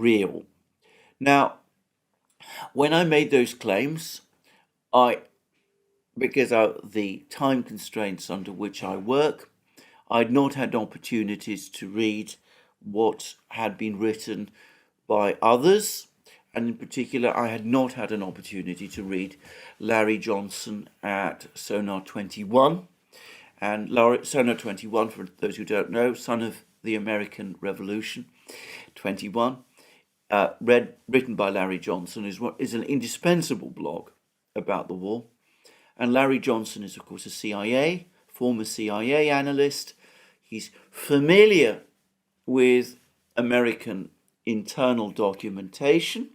real. Now, when I made those claims, because of the time constraints under which I work, I'd not had opportunities to read what had been written by others, and in particular, I had not had an opportunity to read Larry Johnson at Sonar 21. And Sonar 21, for those who don't know, son of the American Revolution, 21, written by Larry Johnson, is an indispensable blog about the war. And Larry Johnson is, of course, a former CIA analyst. He's familiar with American internal documentation,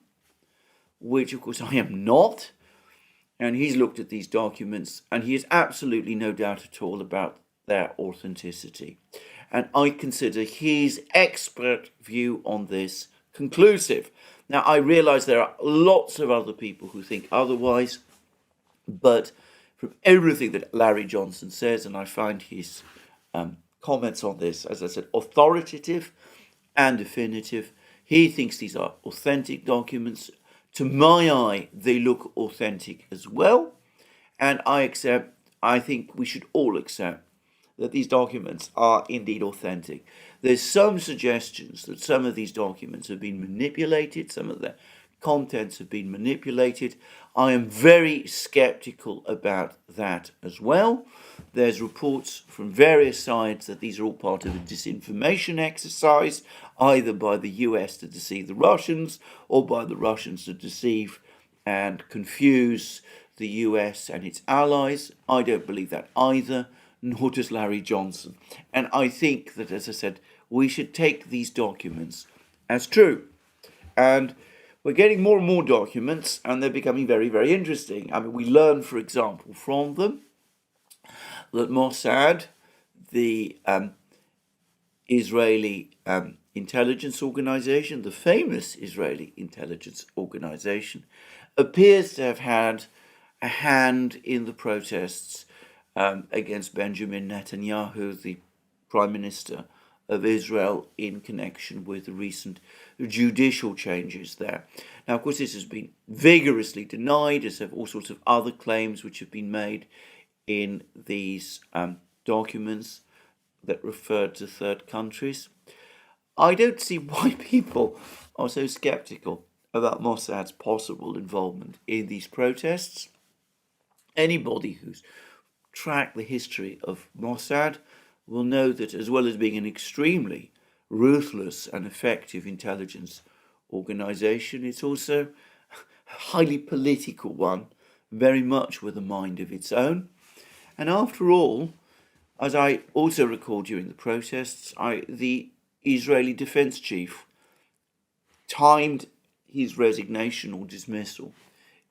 which, of course, I am not. And he's looked at these documents, and he has absolutely no doubt at all about their authenticity. And I consider his expert view on this conclusive. Now, I realize there are lots of other people who think otherwise, but from everything that Larry Johnson says, and I find his comments on this, as I said, authoritative and definitive. He thinks these are authentic documents. To my eye, they look authentic as well. And I think we should all accept that these documents are indeed authentic. There's some suggestions that some of these documents have been manipulated, some of the contents have been manipulated. I am very skeptical about that as well. There's reports from various sides that these are all part of a disinformation exercise, either by the US to deceive the Russians or by the Russians to deceive and confuse the US and its allies. I don't believe that either, nor does Larry Johnson. And I think that, as I said, we should take these documents as true. And we're getting more and more documents, and they're becoming very, very interesting. I mean, we learn, for example, from them that Mossad, the Israeli intelligence organization, the famous Israeli intelligence organization, appears to have had a hand in the protests against Benjamin Netanyahu, the Prime Minister of Israel, in connection with the recent judicial changes there. Now, of course, this has been vigorously denied, as have all sorts of other claims which have been made in these documents that refer to third countries. I don't see why people are so skeptical about Mossad's possible involvement in these protests. Anybody who's tracked the history of Mossad will know that, as well as being an extremely ruthless and effective intelligence organization, it's also a highly political one, very much with a mind of its own. And after all, as I also recall during the protests, the Israeli defense chief timed his resignation or dismissal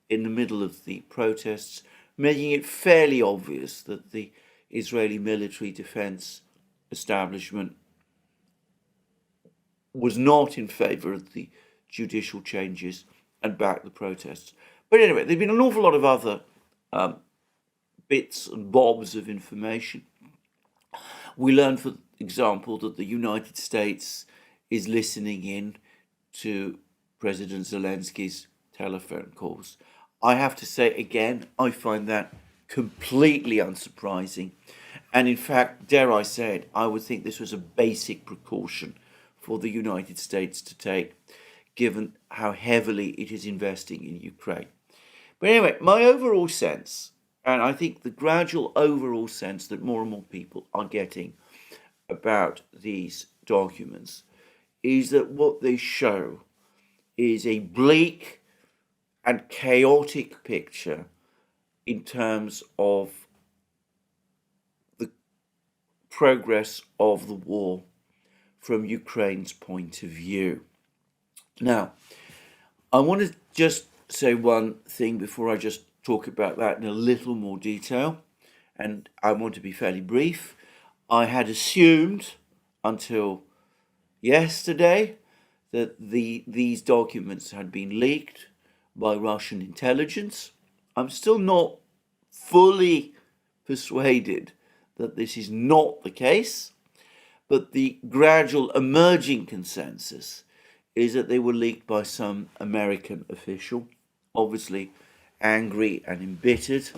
in the middle of the protests, making it fairly obvious that the Israeli military defense establishment was not in favor of the judicial changes and backed the protests. But anyway, there've been an awful lot of other bits and bobs of information. We learned, for example, that the United States is listening in to President Zelensky's telephone calls. I have to say again, I find that completely unsurprising. And in fact, dare I say it, I would think this was a basic precaution for the United States to take, given how heavily it is investing in Ukraine. But anyway, my overall sense, and I think the gradual overall sense that more and more people are getting about these documents, is that what they show is a bleak and chaotic picture in terms of the progress of the war from Ukraine's point of view. Now, I want to just say one thing before I just talk about that in a little more detail, and I want to be fairly brief. I had assumed until yesterday that these documents had been leaked by Russian intelligence. I'm still not fully persuaded that this is not the case, but the gradual emerging consensus is that they were leaked by some American official, obviously angry and embittered,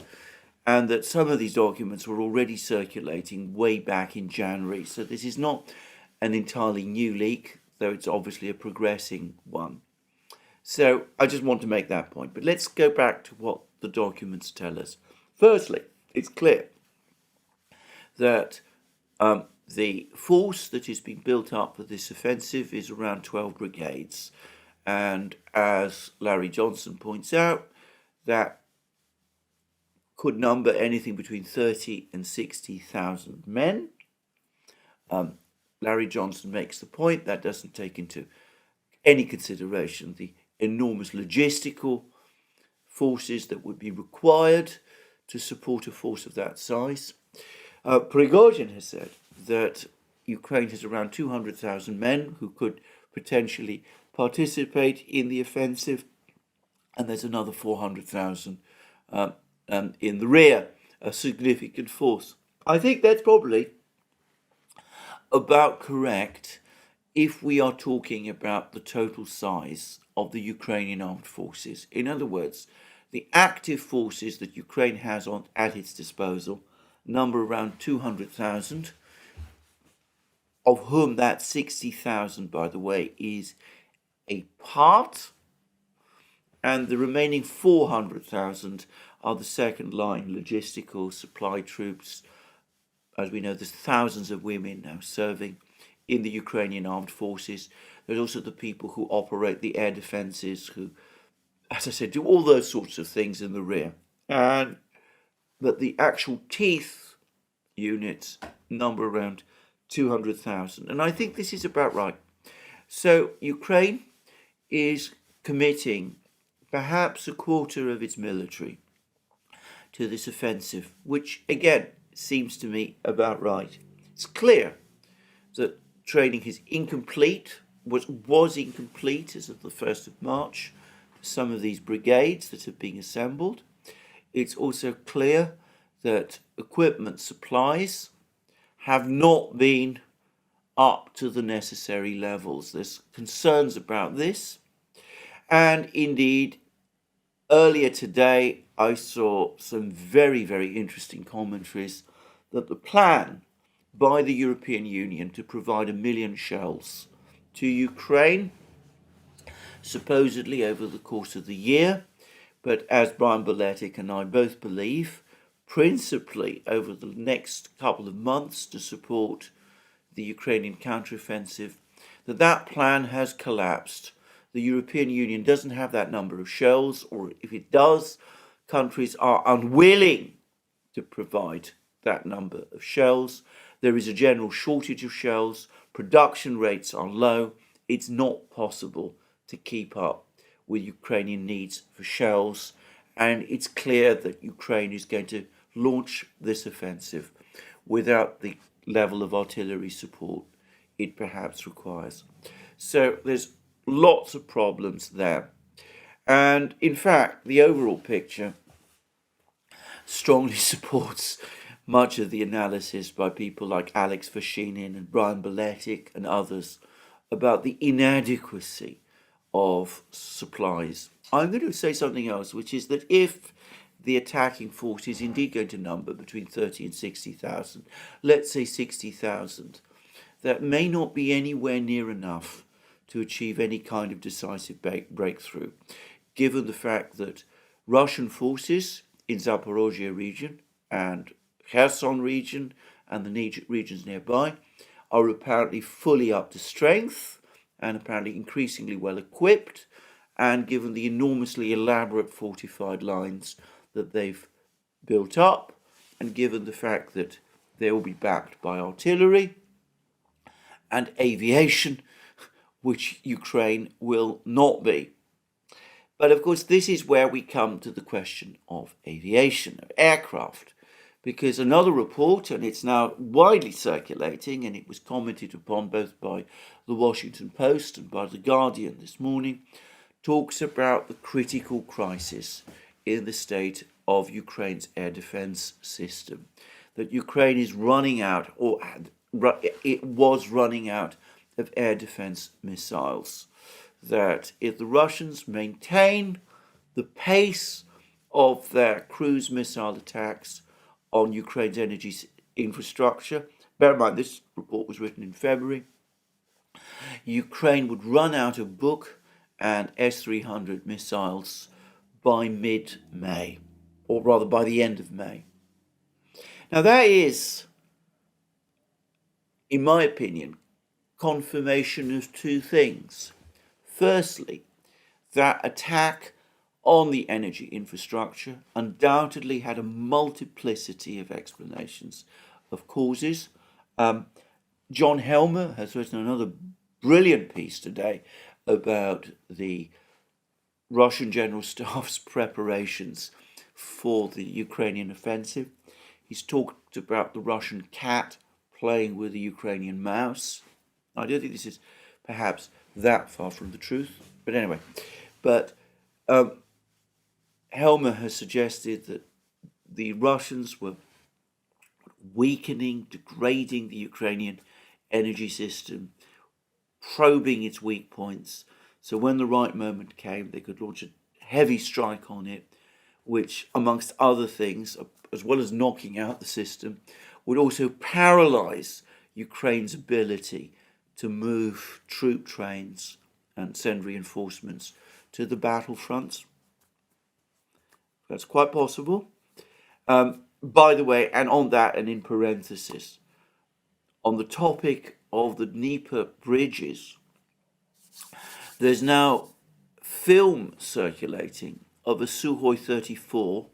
and that some of these documents were already circulating way back in January. So this is not an entirely new leak, though it's obviously a progressing one. So I just want to make that point. But let's go back to what the documents tell us. Firstly, it's clear that the force that is being built up for this offensive is around 12 brigades. And as Larry Johnson points out, that could number anything between 30 and 60,000 men. Larry Johnson makes the point that doesn't take into any consideration the enormous logistical forces that would be required to support a force of that size. Prigozhin has said that Ukraine has around 200,000 men who could potentially participate in the offensive, and there's another 400,000 in the rear, a significant force. I think that's probably about correct if we are talking about the total size of the Ukrainian armed forces. In other words, the active forces that Ukraine has at its disposal number around 200,000, of whom that 60,000, by the way, is a part, and the remaining 400,000 are the second line logistical supply troops. As we know, there's thousands of women now serving in the Ukrainian armed forces. There's also the people who operate the air defenses, who, as I said, do all those sorts of things in the rear. But the actual teeth units number around 200,000. And I think this is about right. So Ukraine is committing perhaps a quarter of its military to this offensive, which again seems to me about right. It's clear that training is incomplete, was incomplete as of the 1st of March, for some of these brigades that are being assembled. It's also clear that equipment supplies have not been up to the necessary levels. There's concerns about this. And indeed, earlier today, I saw some very, very interesting commentaries that the plan by the European Union to provide 1 million shells to Ukraine, supposedly over the course of the year, but as Brian Beletic and I both believe, principally over the next couple of months to support the Ukrainian counteroffensive, that plan has collapsed. The European Union doesn't have that number of shells, or if it does, countries are unwilling to provide that number of shells. There is a general shortage of shells. Production rates are low. It's not possible to keep up with Ukrainian needs for shells. And it's clear that Ukraine is going to launch this offensive without the level of artillery support it perhaps requires. So there's lots of problems there. And in fact, the overall picture strongly supports much of the analysis by people like Alex Vashinin and Brian Beletic and others about the inadequacy of supplies. I'm going to say something else, which is that if the attacking force is indeed going to number between 30 and 60,000, let's say 60,000, that may not be anywhere near enough to achieve any kind of decisive breakthrough, given the fact that Russian forces in Zaporozhye region and Kherson region and the regions nearby are apparently fully up to strength and apparently increasingly well equipped, and given the enormously elaborate fortified lines that they've built up, and given the fact that they will be backed by artillery and aviation, which Ukraine will not be. But of course, this is where we come to the question of aviation, of aircraft, because another report, and it's now widely circulating, and it was commented upon both by the Washington Post and by the Guardian this morning, talks about the critical crisis in the state of Ukraine's air defense system, that Ukraine is running out, or it was running out, of air defense missiles. that if the Russians maintain the pace of their cruise missile attacks on Ukraine's energy infrastructure, bear in mind this report was written in February, Ukraine would run out of Buk and S-300 missiles by mid-May, or rather by the end of May. Now that is, in my opinion, confirmation of two things. Firstly, that attack on the energy infrastructure undoubtedly had a multiplicity of explanations, of causes. John Helmer has written another brilliant piece today about the Russian General Staff's preparations for the Ukrainian offensive. He's talked about the Russian cat playing with the Ukrainian mouse. I don't think this is perhaps that far from the truth, but anyway. But Helmer has suggested that the Russians were weakening, degrading the Ukrainian energy system, probing its weak points, so when the right moment came, they could launch a heavy strike on it, which, amongst other things, as well as knocking out the system, would also paralyze Ukraine's ability to move troop trains and send reinforcements to the battlefronts. That's quite possible. By the way, and on that, and in parenthesis, on the topic of the Dnieper bridges, there's now film circulating of a Sukhoi 34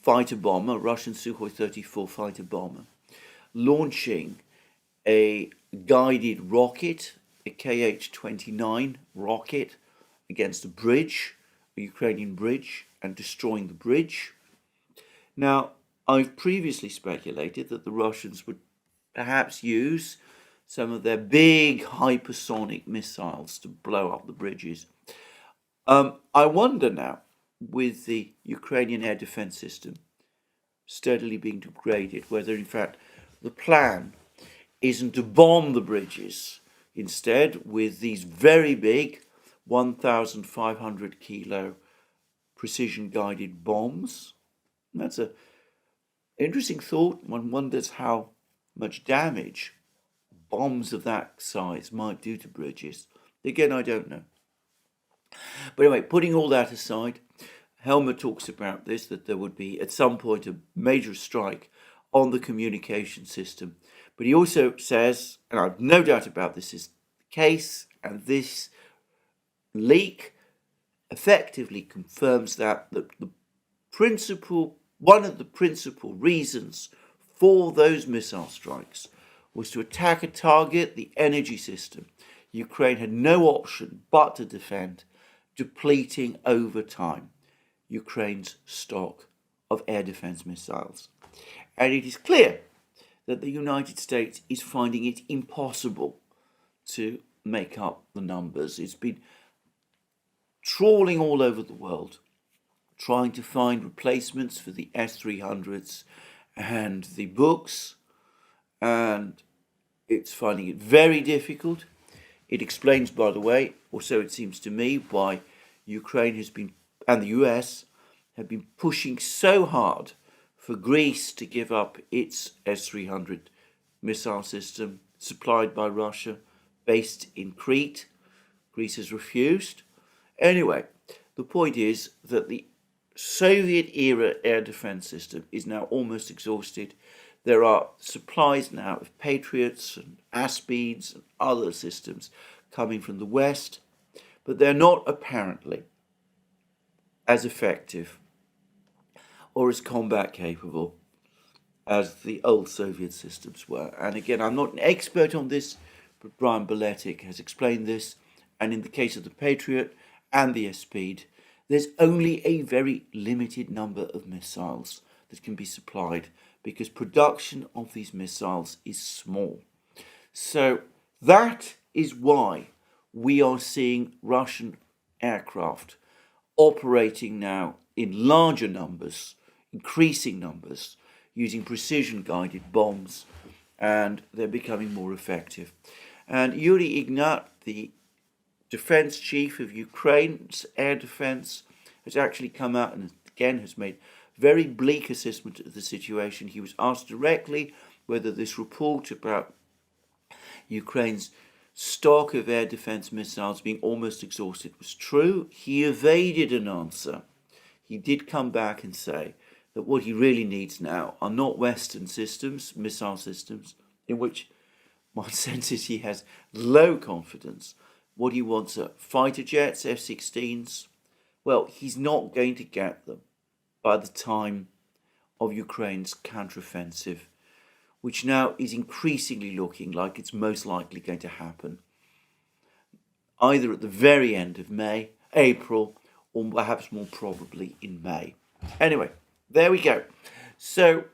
fighter bomber, Russian Sukhoi 34 fighter bomber, launching a guided rocket, a Kh-29 rocket, against a bridge, a Ukrainian bridge, and destroying the bridge. Now, I've previously speculated that the Russians would perhaps use some of their big hypersonic missiles to blow up the bridges. I wonder now, with the Ukrainian air defense system steadily being degraded, whether in fact the plan isn't to bomb the bridges instead with these very big 1,500 kilo precision guided bombs. That's an interesting thought. One wonders how much damage bombs of that size might do to bridges. Again, I don't know. But anyway, putting all that aside, Helmer talks about this, that there would be at some point a major strike on the communication system. But he also says, and I've no doubt about this is the case, and this leak effectively confirms that one of the principal reasons for those missile strikes was to attack a target, the energy system. Ukraine had no option but to defend, depleting over time Ukraine's stock of air defense missiles. And it is clear that the United States is finding it impossible to make up the numbers. It's been trawling all over the world, trying to find replacements for the S-300s and the Buks, and it's finding it very difficult. It explains, by the way, or so it seems to me, why Ukraine has been, and the US, have been pushing so hard for Greece to give up its S-300 missile system supplied by Russia, based in Crete. Greece has refused. Anyway, the point is that the Soviet-era air defense system is now almost exhausted. There are supplies now of Patriots and Aspids and other systems coming from the West, but they're not apparently as effective or as combat capable as the old Soviet systems were. And again, I'm not an expert on this, but Brian Beletic has explained this. And in the case of the Patriot and the Aspid, there's only a very limited number of missiles that can be supplied because production of these missiles is small. So that is why we are seeing Russian aircraft operating now in larger numbers, increasing numbers, using precision-guided bombs, and they're becoming more effective. And Yuri Ignat, the defense chief of Ukraine's air defense, has actually come out and again has made very bleak assessment of the situation. He was asked directly whether this report about Ukraine's stock of air defense missiles being almost exhausted was true. He evaded an answer. He did come back and say that what he really needs now are not Western systems, missile systems, in which my sense is he has low confidence. What he wants are fighter jets, F-16s. Well, he's not going to get them by the time of Ukraine's counteroffensive, which now is increasingly looking like it's most likely going to happen either at the very end of May, April, or perhaps more probably in May. Anyway, there we go. So,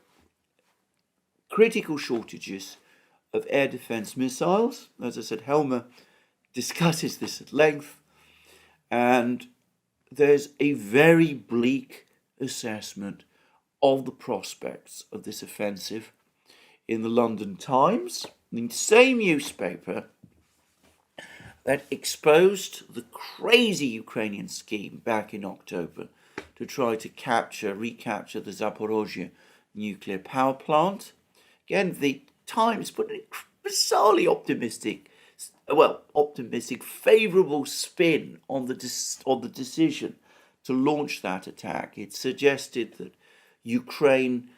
critical shortages of air defense missiles. As I said, Helmer discusses this at length, and there's a very bleak assessment of the prospects of this offensive in the London Times, the same newspaper that exposed the crazy Ukrainian scheme back in October to try to recapture the Zaporozhye nuclear power plant. Again, the Times put a bizarrely optimistic, favourable spin on the decision to launch that attack. It suggested that Ukraine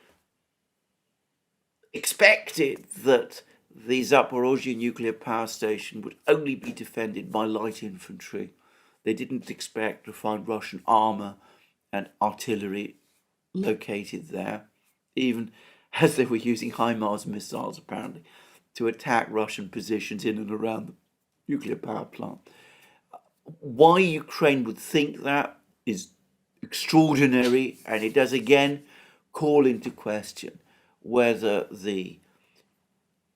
expected that the Zaporozhye nuclear power station would only be defended by light infantry. They didn't expect to find Russian armour and artillery located there, even as they were using HIMARS missiles, apparently, to attack Russian positions in and around the nuclear power plant. Why Ukraine would think that is extraordinary, and it does again call into question whether the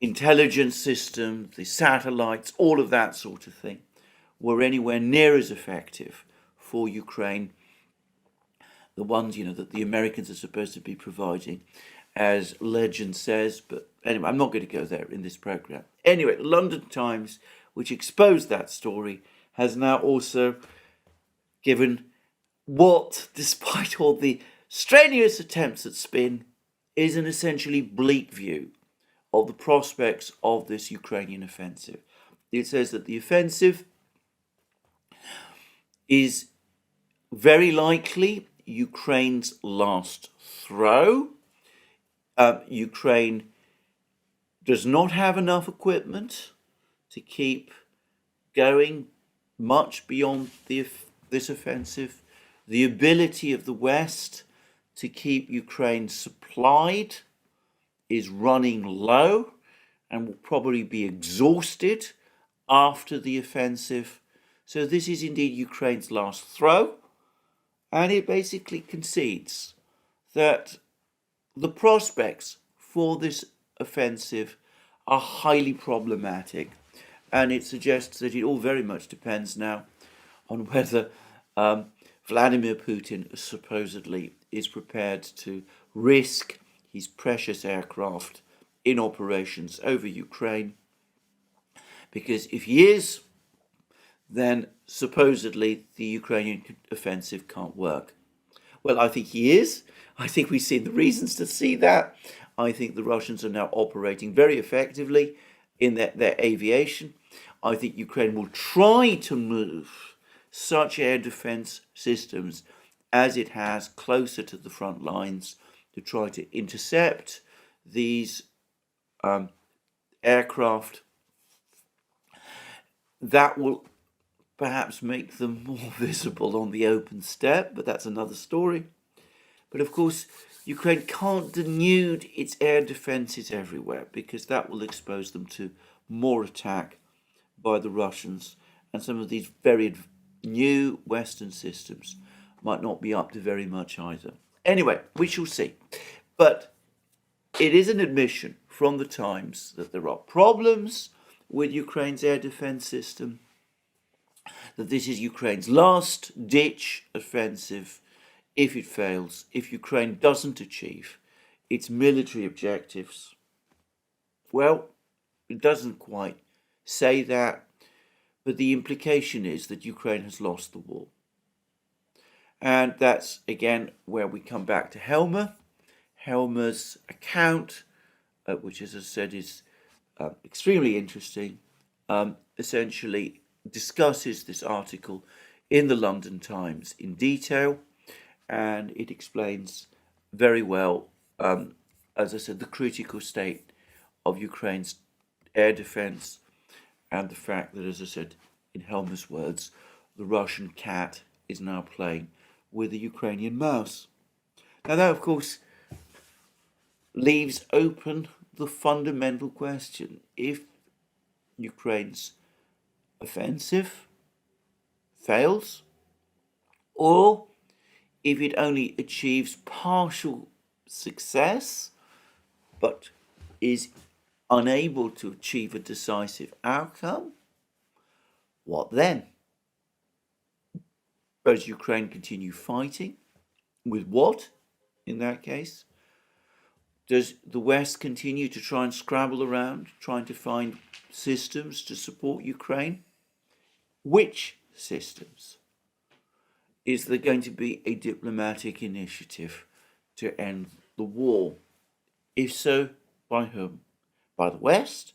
intelligence system, the satellites, all of that sort of thing, were anywhere near as effective for Ukraine, the ones, that the Americans are supposed to be providing, as legend says. But anyway, I'm not going to go there in this program. Anyway, the London Times, which exposed that story, has now also given what, despite all the strenuous attempts at spin, is an essentially bleak view of the prospects of this Ukrainian offensive. It says that the offensive is very likely Ukraine's last throw. Ukraine does not have enough equipment to keep going much beyond this offensive. The ability of the West to keep Ukraine supplied is running low and will probably be exhausted after the offensive. So this is indeed Ukraine's last throw, and it basically concedes that the prospects for this offensive are highly problematic, and it suggests that it all very much depends now on whether Vladimir Putin supposedly is prepared to risk his precious aircraft in operations over Ukraine. Because if he is, then supposedly the Ukrainian offensive can't work. Well, I think he is. I think we've seen the reasons to see that. I think the Russians are now operating very effectively in their aviation. I think Ukraine will try to move such air defense systems as it has closer to the front lines to try to intercept these aircraft. That will perhaps make them more visible on the open steppe, but that's another story. But of course, Ukraine can't denude its air defences everywhere, because that will expose them to more attack by the Russians, and some of these very new Western systems might not be up to very much either. Anyway, we shall see. But it is an admission from the Times that there are problems with Ukraine's air defense system, that this is Ukraine's last-ditch offensive if it fails, if Ukraine doesn't achieve its military objectives. Well, it doesn't quite say that, but the implication is that Ukraine has lost the war. And that's, again, where we come back to Helmer. Helmer's account, which, as I said, is extremely interesting, essentially discusses this article in the London Times in detail, and it explains very well, as I said, the critical state of Ukraine's air defense and the fact that, as I said, in Helmer's words, the Russian cat is now playing with the Ukrainian mouse. Now, that, of course, leaves open the fundamental question: if Ukraine's offensive fails, or if it only achieves partial success but is unable to achieve a decisive outcome, what then? Does Ukraine continue fighting? With what, in that case? Does the West continue to try and scrabble around, trying to find systems to support Ukraine? Which systems? Is there going to be a diplomatic initiative to end the war? If so, by whom? By the West?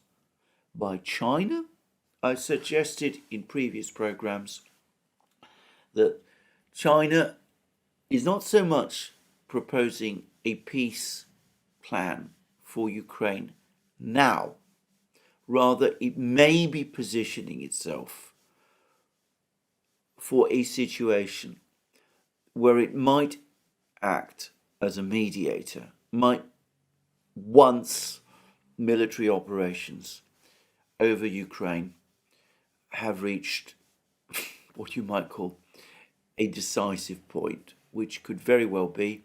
By China? I suggested in previous programs that China is not so much proposing a peace plan for Ukraine now. Rather, it may be positioning itself for a situation where it might act as a mediator, might, once military operations over Ukraine have reached what you might call a decisive point, which could very well be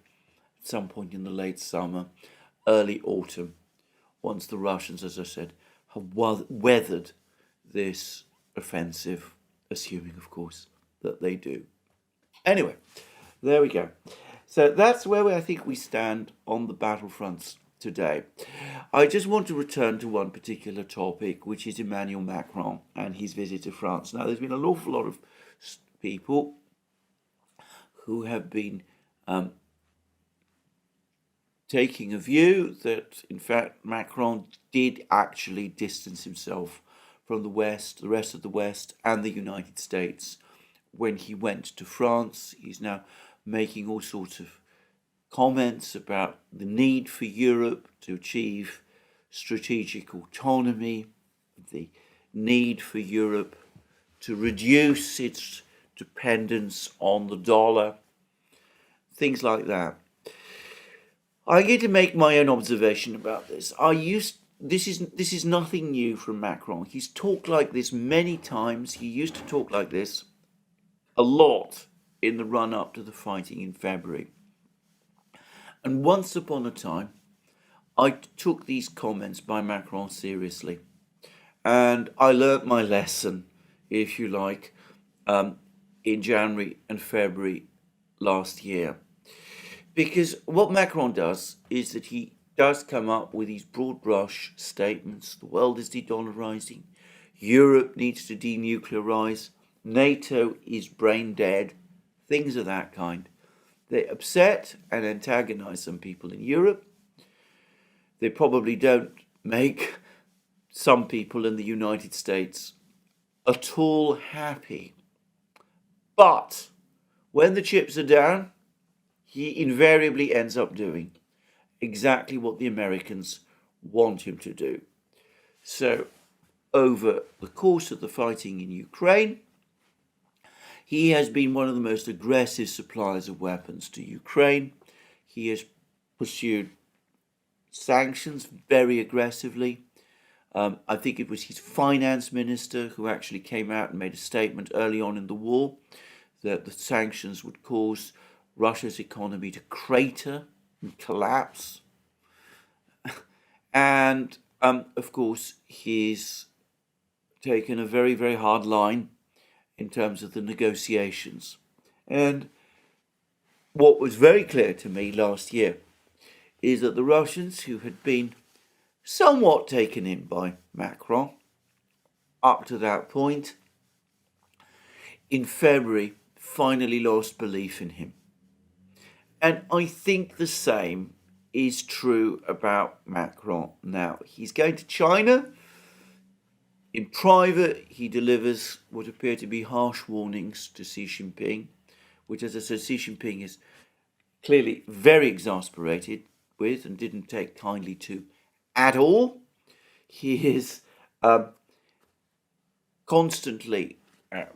at some point in the late summer, early autumn, once the Russians, as I said, have weathered this offensive, assuming, of course, that they do. Anyway, there we go. So that's where I think we stand on the battlefronts today. I just want to return to one particular topic, which is Emmanuel Macron and his visit to France. Now, there's been an awful lot of people who have been taking a view that, in fact, Macron did actually distance himself from the West, the rest of the West, and the United States when he went to France. He's now making all sorts of comments about the need for Europe to achieve strategic autonomy, the need for Europe to reduce its dependence on the dollar, things like that. I get to make my own observation about this. This is nothing new from Macron. He's talked like this many times. He used to talk like this a lot in the run-up to the fighting in February. And once upon a time, I took these comments by Macron seriously. And I learnt my lesson, if you like, in January and February last year. Because what Macron does is that he does come up with these broad brush statements. The world is de-dollarizing. Europe needs to denuclearize. NATO is brain dead. Things of that kind. They upset and antagonize some people in Europe. They probably don't make some people in the United States at all happy. But when the chips are down, he invariably ends up doing exactly what the Americans want him to do. So, over the course of the fighting in Ukraine, he has been one of the most aggressive suppliers of weapons to Ukraine. He has pursued sanctions very aggressively. I think it was his finance minister who actually came out and made a statement early on in the war that the sanctions would cause Russia's economy to crater and collapse. And, of course, he's taken a very, very hard line in terms of the negotiations. And what was very clear to me last year is that the Russians, who had been somewhat taken in by Macron up to that point, in February, finally lost belief in him. And I think the same is true about Macron now. He's going to China. In private, he delivers what appear to be harsh warnings to Xi Jinping, which, as I said, Xi Jinping is clearly very exasperated with and didn't take kindly to at all. He is constantly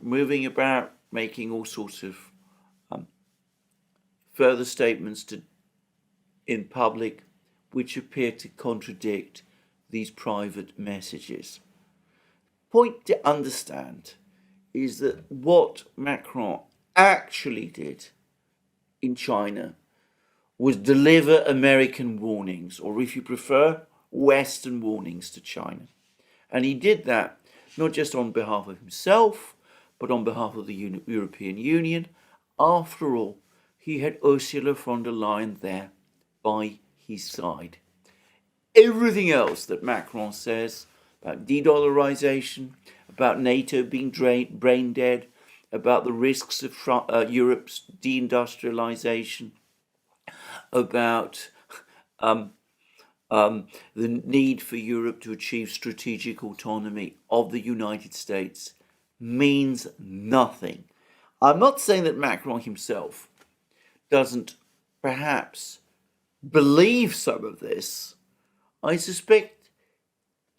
moving about, making all sorts of further statements in public which appear to contradict these private messages. Point to understand is that what Macron actually did in China was deliver American warnings, or if you prefer, Western warnings to China. And he did that not just on behalf of himself, but on behalf of the European Union. After all, he had Ursula von der Leyen there by his side. Everything else that Macron says about de-dollarization, about NATO being brain dead, about the risks of Europe's deindustrialization, about the need for Europe to achieve strategic autonomy of the United States means nothing. I'm not saying that Macron himself doesn't perhaps believe some of this. I suspect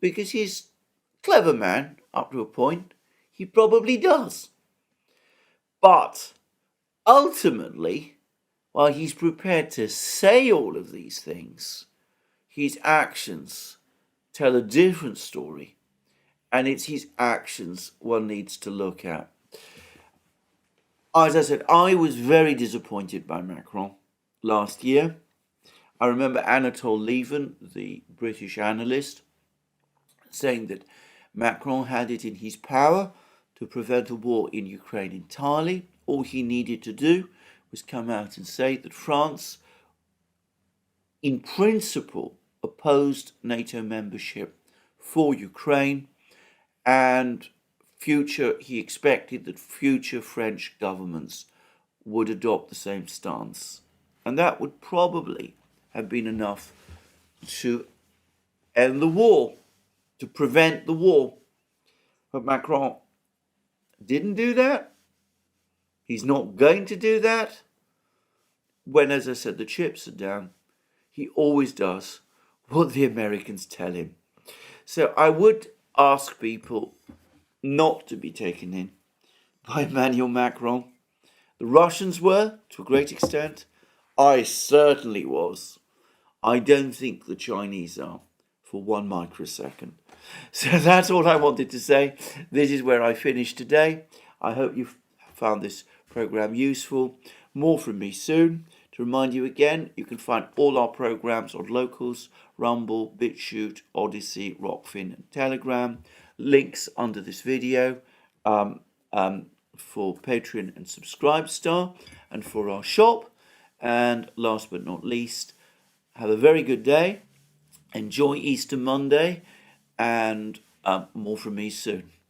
because he's a clever man up to a point, he probably does. But ultimately, while he's prepared to say all of these things, his actions tell a different story. And it's his actions one needs to look at. As I said, I was very disappointed by Macron last year. I remember Anatole Lieven, the British analyst, saying that Macron had it in his power to prevent a war in Ukraine entirely. All he needed to do was come out and say that France, in principle, opposed NATO membership for Ukraine, and he expected that future French governments would adopt the same stance. And that would probably have been enough to end the war, to prevent the war. But Macron didn't do that. He's not going to do that. When, as I said, the chips are down, he always does what the Americans tell him. So I would ask people not to be taken in by Emmanuel Macron. The Russians were, to a great extent. I certainly was. I don't think the Chinese are for 1 microsecond. So that's all I wanted to say. This is where I finish today. I hope you've found this program useful. More from me soon. To remind you again, you can find all our programs on Locals, Rumble, BitChute, Odyssey, Rockfin and Telegram. Links under this video for Patreon and Subscribestar and for our shop. And last but not least, have a very good day. Enjoy Easter Monday and more from me soon.